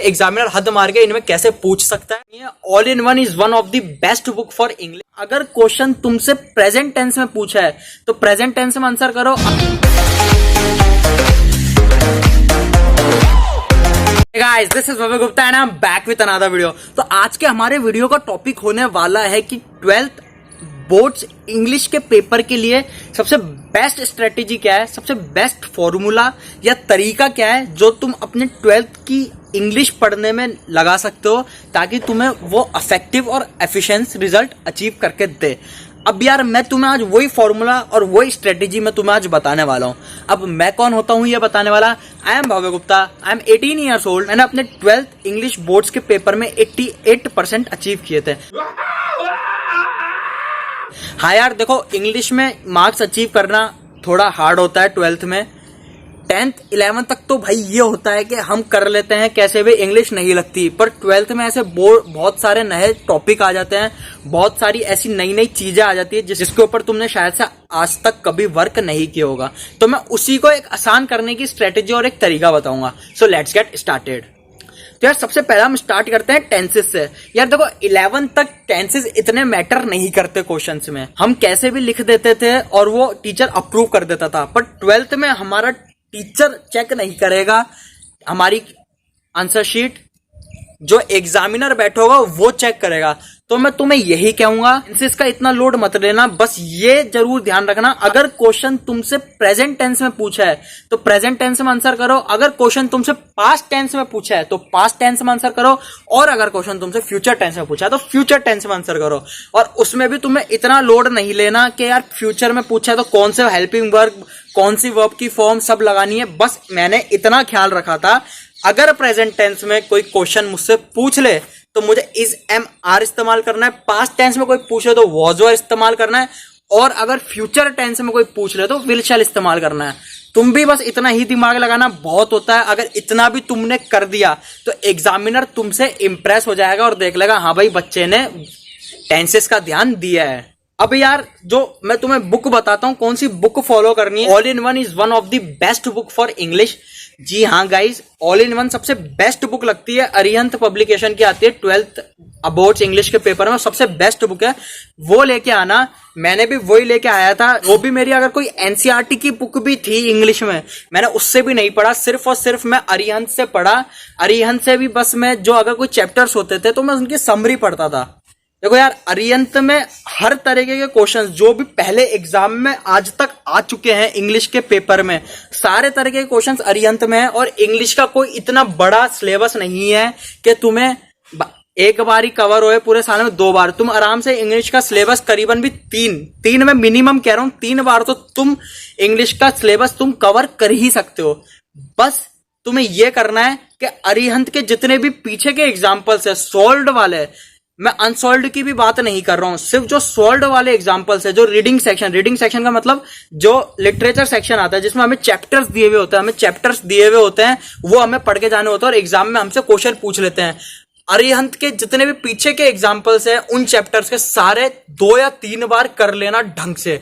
Examiner हद मार के इनमें कैसे पूछ सकता है। All in one is one of the best book for English. अगर क्वेश्चन तुमसे प्रेजेंट टेंस में पूछा है तो प्रेजेंट टेंस में आंसर करो। Guys, this is Bhavya Gupta and I am back with another video. तो आज के हमारे वीडियो का टॉपिक होने वाला है कि 12th बोर्ड्स इंग्लिश के पेपर के लिए सबसे बेस्ट स्ट्रेटेजी क्या है, सबसे बेस्ट फॉर्मूला या तरीका क्या है जो तुम अपने 12th की इंग्लिश पढ़ने में लगा सकते हो ताकि तुम्हें वो इफेक्टिव और एफिशिएंट रिजल्ट अचीव करके दे। अब यार मैं तुम्हें आज वही फॉर्मूला और वही स्ट्रेटेजी मैं तुम्हें आज बताने वाला हूँ। अब मैं कौन होता हूँ ये बताने वाला। I am Bhavya Gupta, I am 18 years old. मैंने अपने 12th इंग्लिश बोर्ड्स के पेपर में 88% अचीव किए थे। हाँ यार देखो, इंग्लिश में मार्क्स अचीव करना थोड़ा हार्ड होता है 12th में। 10th 11th तक तो भाई ये होता है कि हम कर लेते हैं कैसे भी, इंग्लिश नहीं लगती। पर 12th में ऐसे बहुत सारे नए टॉपिक आ जाते हैं, बहुत सारी ऐसी नई नई चीजें आ जाती है जिसके ऊपर तुमने शायद से आज तक कभी वर्क नहीं किया होगा। तो मैं उसी को एक आसान करने की स्ट्रेटेजी और एक तरीका बताऊंगा। So let's get started. तो यार सबसे पहला हम स्टार्ट करते हैं टेंसेस से। यार देखो 11th तक टेंसेस इतने मैटर नहीं करते क्वेश्चंस में, हम कैसे भी लिख देते थे और वो टीचर अप्रूव कर देता था। पर 12th में हमारा टीचर चेक नहीं करेगा हमारी आंसर शीट, जो एग्जामिनर बैठा होगा वो चेक करेगा। तो मैं तुम्हें यही कहूंगा, टेंसेस का इतना लोड मत लेना। बस ये जरूर ध्यान रखना, अगर क्वेश्चन तुमसे प्रेजेंट टेंस में पूछा है तो प्रेजेंट टेंस में आंसर करो। अगर क्वेश्चन तुमसे पास्ट टेंस में पूछा है तो पास्ट टेंस में आंसर करो। और अगर क्वेश्चन तुमसे फ्यूचर टेंस में पूछा है तो फ्यूचर टेंस में आंसर करो। और उसमें भी तुम्हें इतना लोड नहीं लेना कि यार फ्यूचर में पूछा है तो कौन से हेल्पिंग वर्ब, कौन सी वर्ब की फॉर्म सब लगानी है। बस मैंने इतना ख्याल रखा था, अगर प्रेजेंट टेंस में कोई क्वेश्चन मुझसे पूछ ले तो मुझे इज एम आर इस्तेमाल करना है। पास्ट टेंस में कोई पूछे तो वॉज वर इस्तेमाल करना है। और अगर फ्यूचर टेंस में कोई पूछ ले तो विल शैल इस्तेमाल करना है। तुम भी बस इतना ही दिमाग लगाना बहुत होता है। अगर इतना भी तुमने कर दिया तो एग्जामिनर तुमसे इंप्रेस हो जाएगा और देख लेगा हाँ भाई बच्चे ने टेंसेस का ध्यान दिया है। अब यार जो मैं तुम्हें बुक बताता हूँ कौन सी बुक फॉलो करनी है। All in one is one of the best book for English. जी हाँ गाइज, ऑल इन वन सबसे बेस्ट बुक लगती है। अरिहंत पब्लिकेशन की आती है 12th बोर्ड्स इंग्लिश के पेपर में, सबसे बेस्ट बुक है। वो लेके आना। मैंने भी वही लेके आया था। वो भी मेरी अगर कोई एनसीईआरटी की बुक भी थी इंग्लिश में, मैंने उससे भी नहीं पढ़ा, सिर्फ और सिर्फ मैं अरिहंत से पढ़ा। अरिहंत से भी बस मैं जो अगर कोई चैप्टर्स होते थे तो मैं उनकी समरी पढ़ता था। देखो यार अरिहंत में हर तरीके के क्वेश्चंस जो भी पहले एग्जाम में आज तक आ चुके हैं इंग्लिश के पेपर में, सारे तरह के क्वेश्चंस अरिहंत में है। और इंग्लिश का कोई इतना बड़ा सिलेबस नहीं है कि तुम्हें एक बार ही कवर होए पूरे साल में 2 बार। तुम आराम से इंग्लिश का सिलेबस करीबन भी तीन में मिनिमम कह रहा हूं, 3 बार तो तुम इंग्लिश का सिलेबस तुम कवर कर ही सकते हो। बस तुम्हें यह करना है कि अरिहंत के जितने भी पीछे के एग्जाम्पल्स है सॉल्व्ड वाले, मैं अनसॉल्व्ड की भी बात नहीं कर रहा हूं, सिर्फ जो सॉल्व्ड वाले एग्जांपल्स है, जो रीडिंग सेक्शन का मतलब जो लिटरेचर सेक्शन आता है जिसमें हमें चैप्टर्स दिए हुए होते हैं, वो हमें पढ़ के जाने होते हैं और एग्जाम में हमसे क्वेश्चन पूछ लेते हैं। अरिहंत के जितने भी पीछे के एग्जाम्पल्स है उन चैप्टर्स के सारे 2 या 3 बार कर लेना ढंग से।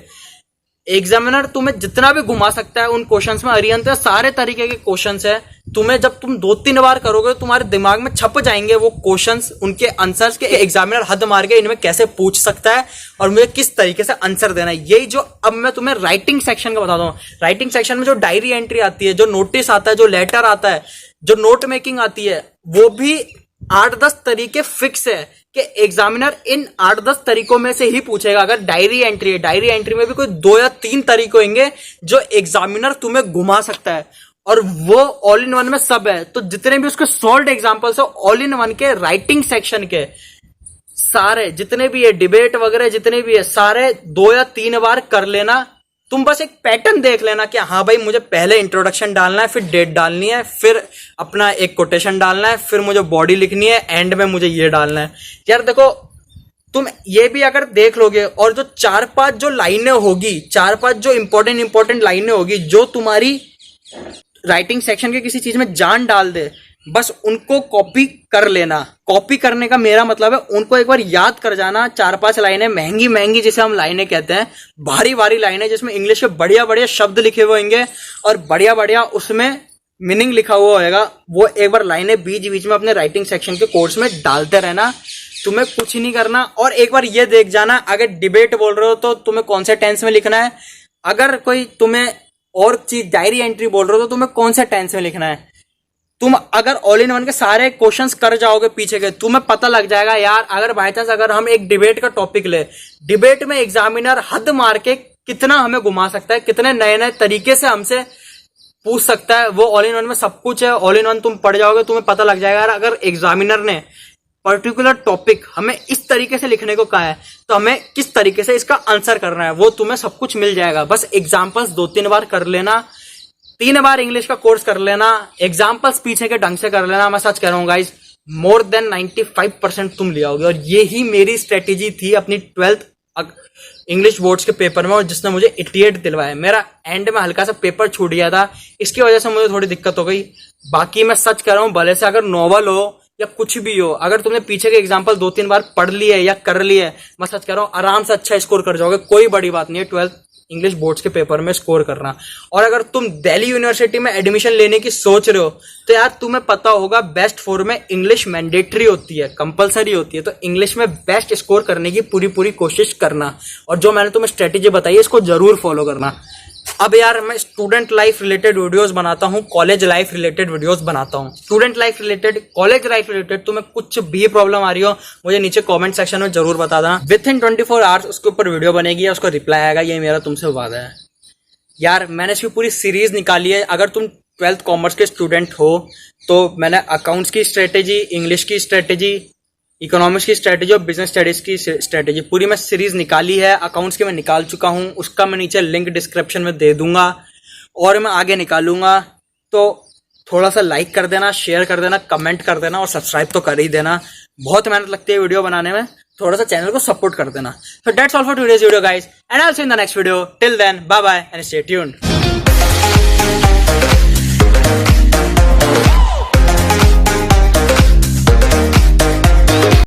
एग्जामिनर तुम्हें जितना भी घुमा सकता है उन क्वेश्चंस में, अरिहंत सारे तरीके के क्वेश्चंस है। तुम्हें जब तुम 2-3 बार करोगे तुम्हारे दिमाग में छप जाएंगे वो क्वेश्चंस, उनके आंसर्स के। एग्जामिनर हद मार के इनमें कैसे पूछ सकता है और मुझे किस तरीके से आंसर देना है। यही जो अब मैं तुम्हें राइटिंग सेक्शन का बताता हूँ। राइटिंग सेक्शन में जो डायरी एंट्री आती है, जो नोटिस आता है, जो लेटर आता है, जो नोट मेकिंग आती है, वो भी 8-10 तरीके फिक्स है कि एग्जामिनर इन 8-10 तरीकों में से ही पूछेगा। अगर डायरी एंट्री है, डायरी एंट्री में भी कोई 2 या 3 तरीके होंगे जो एग्जामिनर तुम्हें घुमा सकता है। और वो ऑल इन वन में सब है। तो जितने भी उसके सॉल्व्ड एग्जांपल्स है ऑल इन वन के राइटिंग सेक्शन के, सारे जितने भी है डिबेट वगैरह जितने भी है, सारे 2 या 3 बार कर लेना। तुम बस एक पैटर्न देख लेना कि हाँ भाई मुझे पहले इंट्रोडक्शन डालना है, फिर डेट डालनी है, फिर अपना एक कोटेशन डालना है, फिर मुझे बॉडी लिखनी है, एंड में मुझे ये डालना है। यार देखो तुम ये भी अगर देख लोगे और जो 4-5 जो लाइनें होगी, 4-5 जो इंपॉर्टेंट लाइनें होगी जो तुम्हारी राइटिंग सेक्शन के किसी चीज में जान डाल दे, बस उनको कॉपी कर लेना। कॉपी करने का मेरा मतलब है उनको एक बार याद कर जाना। 4-5 लाइनें महंगी जिसे हम लाइनें कहते हैं, भारी लाइनें जिसमें इंग्लिश के बढ़िया शब्द लिखे हुए होंगे और बढ़िया उसमें मीनिंग लिखा हुआ होगा वो एक बार लाइनें बीच बीच में अपने राइटिंग सेक्शन के कोर्स में डालते रहना, तुम्हें कुछ नहीं करना। और एक बार ये देख जाना, अगर डिबेट बोल रहे हो तो तुम्हें कौन से टेंस में लिखना है, अगर कोई तुम्हें और चीज डायरी एंट्री बोल रहे हो तो तुम्हें कौन से टेंस में लिखना है। तुम अगर ऑल इन वन के सारे क्वेश्चंस कर जाओगे पीछे के, तुम्हें पता लग जाएगा यार। अगर बाई चांस अगर हम एक डिबेट का टॉपिक ले, डिबेट में एग्जामिनर हद मार के कितना हमें घुमा सकता है, कितने नए नए तरीके से हमसे पूछ सकता है, वो ऑल इन वन में सब कुछ है। ऑल इन वन तुम पढ़ जाओगे, तुम्हें पता लग जाएगा यार अगर एग्जामिनर ने पर्टिकुलर टॉपिक हमें इस तरीके से लिखने को कहा है तो हमें किस तरीके से इसका आंसर करना है, वो तुम्हें सब कुछ मिल जाएगा। बस एग्जाम्पल्स 2-3 बार कर लेना, 3 बार इंग्लिश का कोर्स कर लेना, एग्जाम्पल्स पीछे के ढंग से कर लेना। मैं सच कह रहा हूँ गाइस, मोर देन 95% तुम ले आओगे। और ये ही मेरी स्ट्रेटेजी थी अपनी 12th इंग्लिश बोर्ड्स के पेपर में, और जिसने मुझे 88 दिलवाया। मेरा एंड में हल्का सा पेपर छूट गया था, इसकी वजह से मुझे थोड़ी दिक्कत हो गई। बाकी मैं सच कह रहा हूँ, भले से अगर नॉवल हो या कुछ भी हो, अगर तुमने पीछे के एग्जाम्पल 2-3 बार पढ़ लिए या कर लिए, मैं सच कह रहा हूँ आराम से अच्छा स्कोर कर जाओगे। कोई बड़ी बात नहीं है 12th इंग्लिश बोर्ड्स के पेपर में स्कोर करना। और अगर तुम दिल्ली यूनिवर्सिटी में एडमिशन लेने की सोच रहे हो तो यार तुम्हें पता होगा बेस्ट 4 में इंग्लिश मैंडेटरी होती है, कंपलसरी होती है। तो इंग्लिश में बेस्ट स्कोर करने की पूरी कोशिश करना, और जो मैंने तुम्हें स्ट्रेटेजी बताई है इसको जरूर फॉलो करना। अब यार मैं स्टूडेंट लाइफ रिलेटेड वीडियोस बनाता हूँ, कॉलेज लाइफ रिलेटेड वीडियोस बनाता हूँ। Student life related, college life related तुम्हें कुछ भी प्रॉब्लम आ रही हो मुझे नीचे कमेंट सेक्शन में जरूर बता देना। विथिन 24 आवर्स उसके ऊपर वीडियो बनेगी या उसका रिप्लाई आएगा, ये मेरा तुमसे वादा है। यार मैंने इसकी पूरी सीरीज निकाली है। अगर तुम 12th कॉमर्स के स्टूडेंट हो तो मैंने अकाउंट्स की स्ट्रेटेजी, इंग्लिश की स्ट्रेटेजी, इकोनॉमिक्स की स्ट्रेटेजी और बिजनेस स्टडीज की स्ट्रेटेजी पूरी मैं सीरीज निकाली है। अकाउंट्स की मैं निकाल चुका हूं, उसका मैं नीचे लिंक डिस्क्रिप्शन में दे दूंगा, और मैं आगे निकालूंगा। तो थोड़ा सा लाइक कर देना, शेयर कर देना, कमेंट कर देना और सब्सक्राइब तो कर ही देना। बहुत मेहनत लगती है वीडियो बनाने में, थोड़ा सा चैनल को सपोर्ट कर देना। So that's all for today's video guys, and I'll see you in the next video. Till then, bye bye and stay tuned.